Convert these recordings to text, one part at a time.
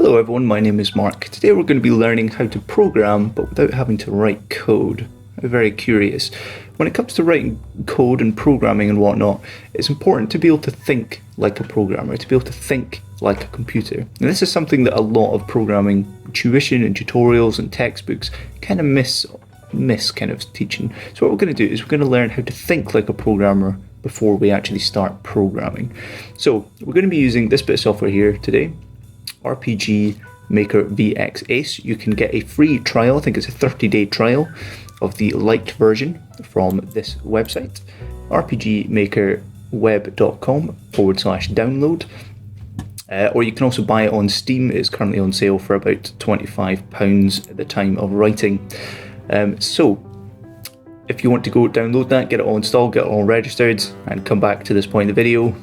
Hello everyone, my name is Mark. Today we're going to be learning how to program but without having to write code. I'm very curious. When it comes to writing code and programming and whatnot, it's important to be able to think like a programmer, to be able to think like a computer. And this is something that a lot of programming tuition and tutorials and textbooks kind of miss kind of teaching. So what we're going to do is we're going to learn how to think like a programmer before we actually start programming. So we're going to be using this bit of software here today, RPG Maker VX Ace. You can get a free trial, I think it's a 30-day trial of the light version from this website, rpgmakerweb.com/download. Or you can also buy it on Steam. It's currently on sale for about £25 at the time of writing. So if you want to go download that, get it all installed, get it all registered, and come back to this point in the video.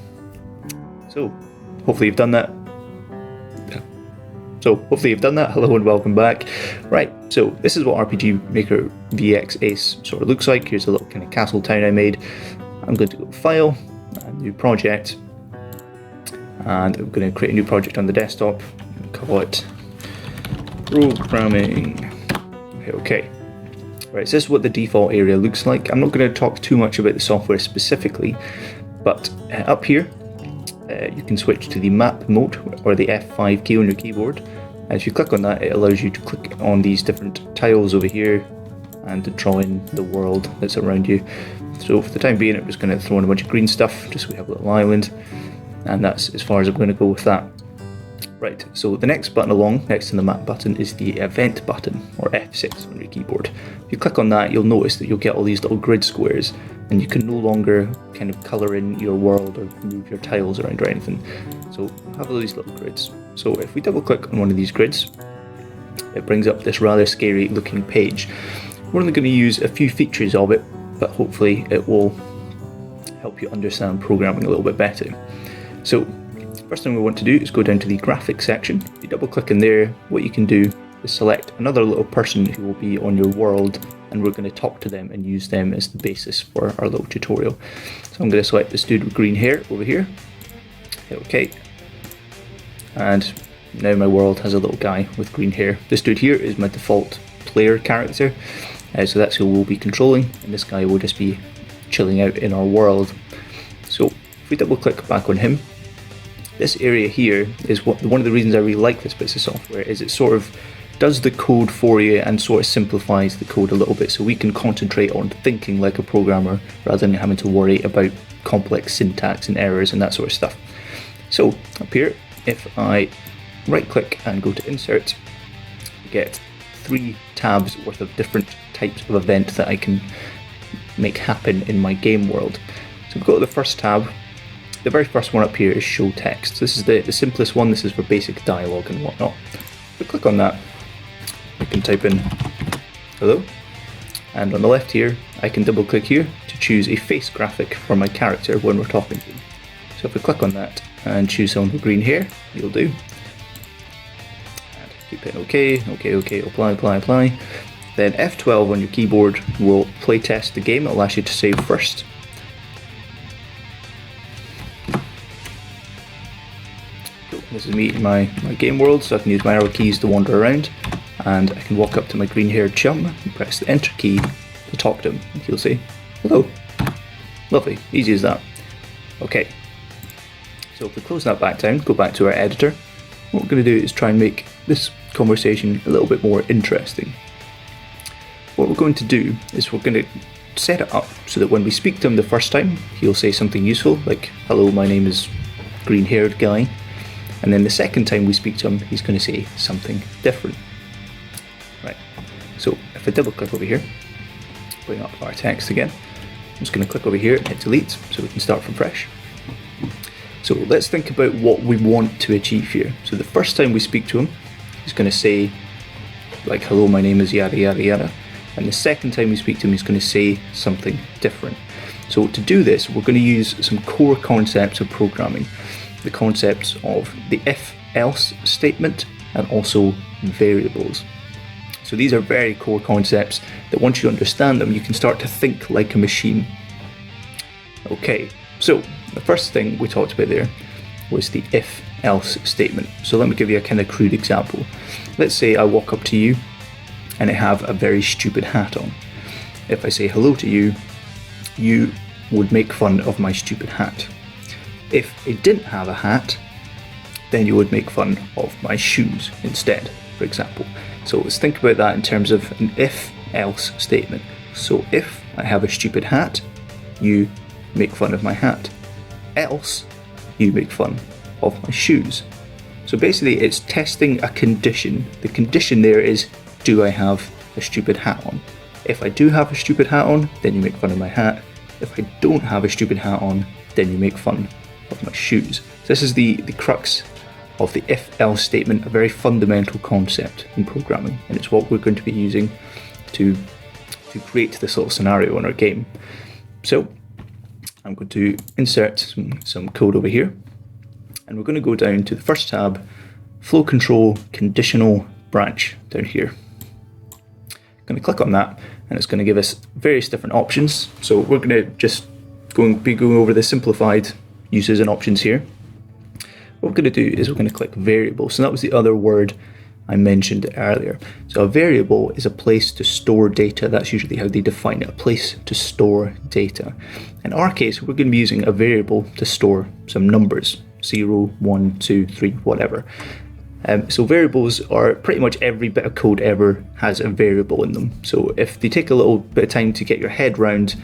So hopefully you've done that. Hello and welcome back. Right, so this is what RPG Maker VX Ace sort of looks like. Here's a little kind of castle town I made. I'm going to go File, New Project, and I'm going to create a new project on the desktop and call it Programming. Okay. Right, so this is what the default area looks like. I'm not going to talk too much about the software specifically, but up here you can switch to the map mode or the F5 key on your keyboard. As you click on that, it allows you to click on these different tiles over here and to draw in the world that's around you. So for the time being, I'm just going to throw in a bunch of green stuff just so we have a little island, and that's as far as I'm going to go with that. Right, so the next button along, next to the map button, is the event button, or F6 on your keyboard. If you click on that, you'll notice that you'll get all these little grid squares, and you can no longer kind of colour in your world or move your tiles around or anything. So have all these little grids. So if we double click on one of these grids, it brings up this rather scary looking page. We're only going to use a few features of it, but hopefully it will help you understand programming a little bit better. So first thing we want to do is go down to the graphics section. If you double click in there, what you can do is select another little person who will be on your world, and we're going to talk to them and use them as the basis for our little tutorial. So I'm going to select this dude with green hair over here, hit OK, and now my world has a little guy with green hair. This dude here is my default player character, so that's who we'll be controlling, and this guy will just be chilling out in our world. So if we double click back on him, this area here is one of the reasons I really like this piece of software, is it sort of does the code for you and sort of simplifies the code a little bit, so we can concentrate on thinking like a programmer rather than having to worry about complex syntax and errors and that sort of stuff. So up here, if I right click and go to insert, I get 3 tabs worth of different types of event that I can make happen in my game world. So we've got the first tab. The very first one up here is show text. This is the simplest one. This is for basic dialogue and whatnot. If we click on that, I can type in hello, and on the left here I can double click here to choose a face graphic for my character when we're talking to him. So if we click on that and choose someone with green hair, you'll do, and keep it OK, apply. Then F12 on your keyboard will play test the game. It'll ask you to save first. This is me in my game world, so I can use my arrow keys to wander around, and I can walk up to my green haired chum and press the enter key to talk to him, and he'll say hello. Lovely, easy as that. Okay, so if we close that back down, go back to our editor, what we're going to do is try and make this conversation a little bit more interesting. What we're going to do is we're going to set it up so that when we speak to him the first time, he'll say something useful like hello, my name is green haired guy. And then the second time we speak to him, he's going to say something different. Right, so if I double click over here, bring up our text again, I'm just going to click over here and hit delete so we can start from fresh. So let's think about what we want to achieve here. So the first time we speak to him, he's going to say like hello, my name is yada yada yada. And the second time we speak to him, he's going to say something different. So to do this, we're going to use some core concepts of programming. The concepts of the if-else statement and also variables. So these are very core concepts that once you understand them, you can start to think like a machine. Okay, so the first thing we talked about there was the if else statement. So let me give you a kind of crude example. Let's say I walk up to you and I have a very stupid hat on. If I say hello to you, you would make fun of my stupid hat. If it didn't have a hat, then you would make fun of my shoes instead, for example. So let's think about that in terms of an if-else statement. So if I have a stupid hat, you make fun of my hat. Else, you make fun of my shoes. So basically it's testing a condition. The condition there is, do I have a stupid hat on? If I do have a stupid hat on, then you make fun of my hat. If I don't have a stupid hat on, then you make fun of my shoes. So this is the crux of the if-else statement, a very fundamental concept in programming, and it's what we're going to be using to create this little scenario in our game. So I'm going to insert some code over here, and we're going to go down to the first tab, flow control conditional branch down here. I'm going to click on that, and it's going to give us various different options. So we're going to just be going over the simplified uses and options here. What we're going to do is we're going to click variable. So that was the other word I mentioned earlier. So a variable is a place to store data. That's usually how they define it, a place to store data. In our case, we're going to be using a variable to store some numbers, 0, 1, 2, 3, whatever. So variables are pretty much every bit of code ever has a variable in them. So if they take a little bit of time to get your head round,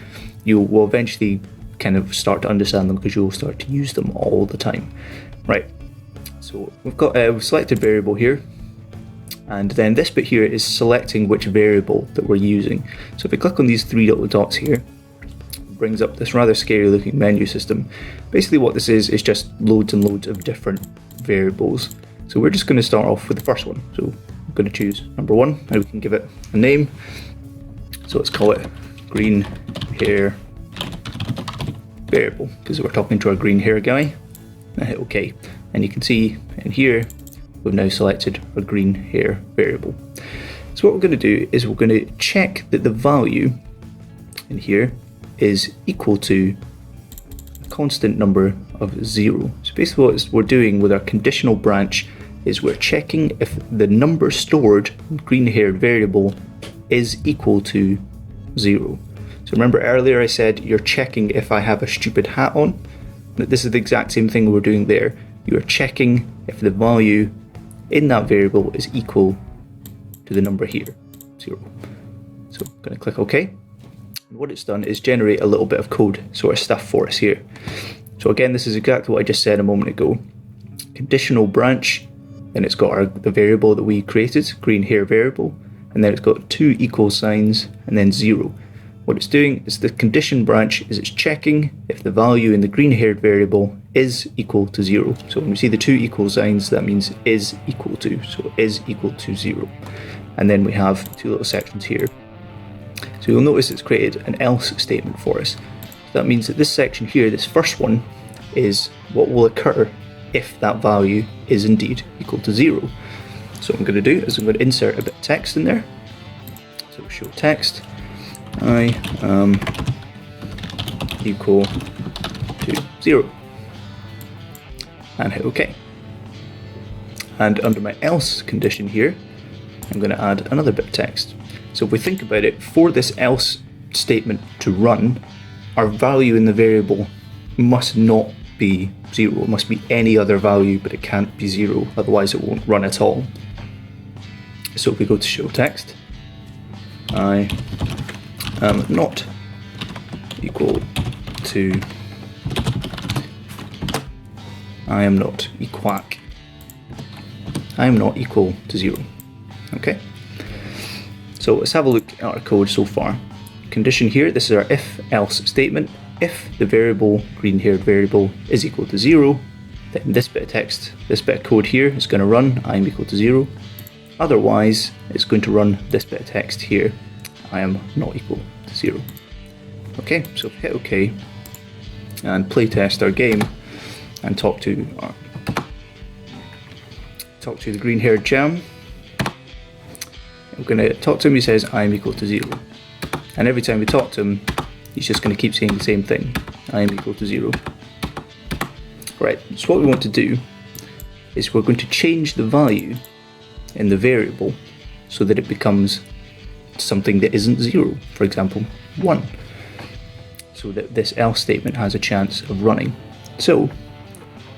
you will eventually kind of start to understand them because you'll start to use them all the time. Right, so we've selected variable here, and then this bit here is selecting which variable that we're using. So if we click on these three little dots here, it brings up this rather scary looking menu system. Basically what this is just loads and loads of different variables. So we're just going to start off with the first one. So I'm going to choose number 1, and we can give it a name. So let's call it green hair variable, because we're talking to our green hair guy. And hit OK, and you can see in here we've now selected our green hair variable. So what we're going to do is we're going to check that the value in here is equal to a constant number of 0. So basically what we're doing with our conditional branch is we're checking if the number stored in green haired variable is equal to 0. So remember earlier I said you're checking if I have a stupid hat on. This is the exact same thing we're doing there. You are checking if the value in that variable is equal to the number here, 0. So I'm going to click OK. And what it's done is generate a little bit of code sort of stuff for us here. So again, this is exactly what I just said a moment ago. Conditional branch, then it's got the variable that we created, green hair variable, and then it's got 2 equal signs and then 0. What it's doing is the condition branch is it's checking if the value in the green haired variable is equal to 0. So when we see the 2 equal signs, that means is equal to, so is equal to 0. And then we have 2 little sections here. So you'll notice it's created an else statement for us. So that means that this section here, this first one, is what will occur if that value is indeed equal to 0. So what I'm going to do is I'm going to insert a bit of text in there. So show text. I am equal to 0, and hit OK. And under my else condition here, I'm going to add another bit of text. So if we think about it, for this else statement to run, our value in the variable must not be 0. It must be any other value, but it can't be 0, otherwise it won't run at all. So if we go to show text, I am not equal to, I am not equac, I am not equal to 0. Okay, so let's have a look at our code so far. Condition here, this is our if-else statement. If the variable, green haired variable, is equal to 0, then this bit of text, this bit of code here is going to run I am equal to 0. Otherwise, it's going to run this bit of text here, I am not equal to 0. Okay, so hit OK and playtest our game and talk to the green haired jam. We're going to talk to him. He says I am equal to 0, and every time we talk to him he's just going to keep saying the same thing, I am equal to 0. Right, so what we want to do is we're going to change the value in the variable so that it becomes something that isn't 0, for example 1, so that this else statement has a chance of running. So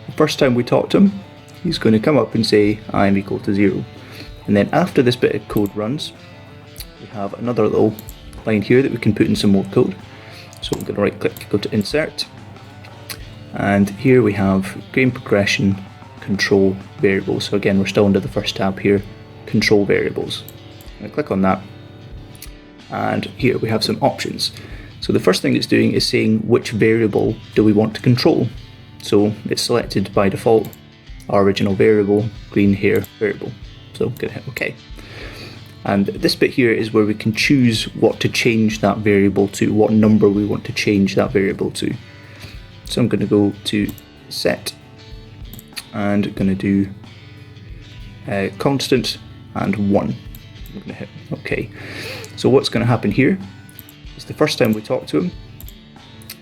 the first time we talk to him, he's going to come up and say I'm equal to 0, and then after this bit of code runs, we have another little line here that we can put in some more code. So we're going to right click, go to insert, and here we have gain progression control variables. So again, we're still under the first tab here, control variables. I'm going to click on that, and here we have some options. So the first thing it's doing is saying which variable do we want to control. So it's selected by default our original variable, green hair variable. So I'm going to hit OK. And this bit here is where we can choose what to change that variable to, what number we want to change that variable to. So I'm going to go to set and going to do constant and 1. I'm going to hit OK. So what's going to happen here is the first time we talk to him,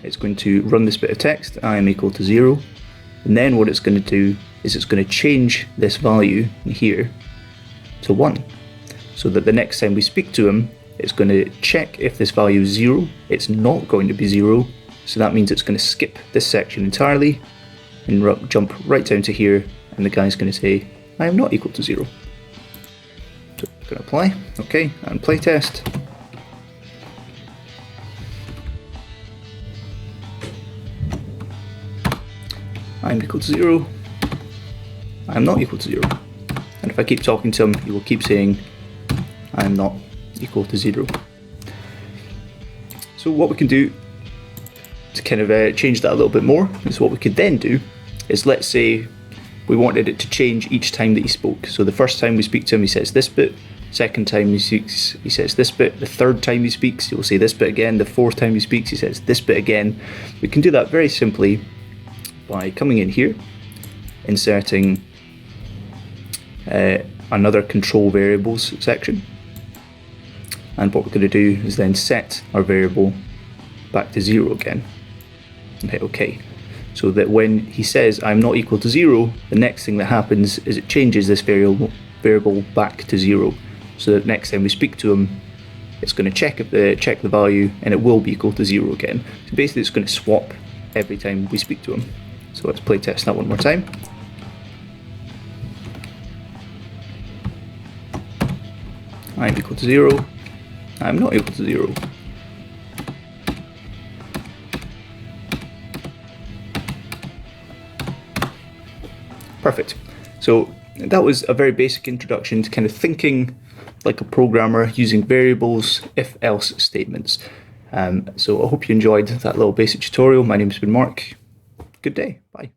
it's going to run this bit of text, I am equal to 0, and then what it's going to do is it's going to change this value here to 1, so that the next time we speak to him, it's going to check if this value is 0. It's not going to be 0, so that means it's going to skip this section entirely and jump right down to here, and the guy's going to say I am not equal to 0. So I'm going to apply, OK, and playtest. I'm equal to 0. I'm not equal to 0. And if I keep talking to him, he will keep saying I'm not equal to 0. So what we can do to kind of change that a little bit more is what we could then do is, let's say we wanted it to change each time that he spoke. So the first time we speak to him, he says this bit. Second time he speaks, he says this bit. The third time he speaks, he will say this bit again. The fourth time he speaks, he says this bit again. We can do that very simply by coming in here, inserting another control variables section, and what we're going to do is then set our variable back to 0 again and hit OK, so that when he says I'm not equal to 0, the next thing that happens is it changes this variable back to 0, so that next time we speak to him, it's going to check the value and it will be equal to 0 again. So basically it's going to swap every time we speak to him. So let's play test that one more time. I'm equal to 0. I'm not equal to 0. Perfect. So that was a very basic introduction to kind of thinking like a programmer using variables, if-else statements. So I hope you enjoyed that little basic tutorial. My name's been Mark. Good day. Bye.